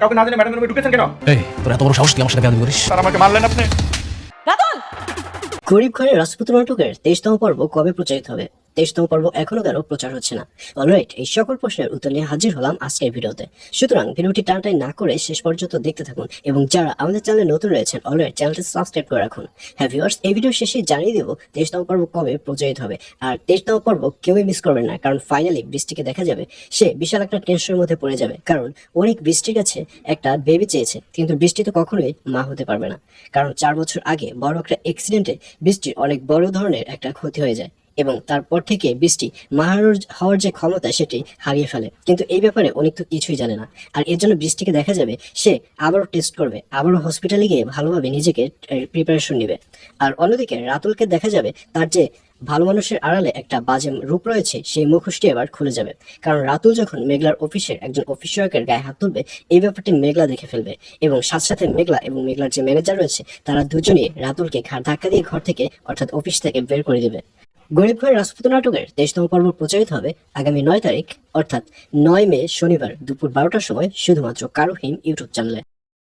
কাউকে না জানি ম্যাডামের রুমে ঢুকেছেন কেন? এই তোর এত বড় সাহস তুই আমার সাথে বেয়াদবি করিস? স্যার আমাকে মারলেন আপনি। গরিব ঘরের রাজপুত্র নাটকের 23তম পর্ব কবে প্রচারিত হবে? 23তম পর্ব এখনো কেন প্রচার হচ্ছে না? অলরাইট, এই সকল প্রশ্নের উত্তর নিয়ে হাজির হলাম আজকের ভিডিওতে। সুতরাং ভিডিওটি টানটাই না করে শেষ পর্যন্ত দেখতে থাকুন, এবং যারা আমাদের চ্যানেলে নতুন রয়েছেন অলরাইট চ্যানেলটি সাবস্ক্রাইব করে রাখুন। হ্যাঁ ভিউয়ার্স, এই ভিডিও শেষে জানিয়ে দেবো 23তম পর্ব কবে প্রচারিত হবে। আর 23তম পর্ব কেউই মিস করবেন না, কারণ ফাইনালি বৃষ্টিকে দেখা যাবে সে বিশাল একটা টেনশনের মধ্যে পড়ে যাবে। কারণ অনেক বৃষ্টির কাছে একটা বেবি চেয়েছে, কিন্তু বৃষ্টি তো কখনোই মা হতে পারবে না, কারণ 4 বছর আগে বড় একটা অ্যাক্সিডেন্টে বৃষ্টির অনেক বড় ধরনের একটা ক্ষতি হয়ে যায়, এবং তারপর থেকে বৃষ্টি মাহারুর হওয়ার যে ক্ষমতা সেটি হারিয়ে ফেলে। কিন্তু এই ব্যাপারে অনেক তো কিছুই জানে না, আর এর জন্য বৃষ্টিকে দেখা যাবে সে আবারও টেস্ট করবে, আবারও হসপিটালে গিয়ে ভালোভাবে নিজেকে প্রিপারেশন নেবে। আর অন্যদিকে রাতুলকে দেখা যাবে তার যে ভালো মানুষের আড়ালে একটা বাজে রূপ রয়েছে, সেই মুখোশটি এবার খুলে যাবে। কারণ রাতুল যখন মেঘলার অফিসের একজন অফিস সহায়কের গায়ে হাত তুলবে, এই ব্যাপারটি মেঘলা দেখে ফেলবে, এবং সাথে সাথে মেঘলা এবং মেঘলার যে ম্যানেজার রয়েছে তারা দুজনেই রাতুলকে ঘাড় ধাক্কা দিয়ে ঘর থেকে অর্থাৎ অফিস থেকে বের করে দেবে। গরিব ঘরের রাজপুত্র নাটকের 23তম পর্ব প্রচারিত হবে আগামী 9 তারিখ অর্থাৎ 9 মে শনিবার দুপুর 12টার সময় শুধুমাত্র কারো হিম ইউটিউব চ্যানেলে।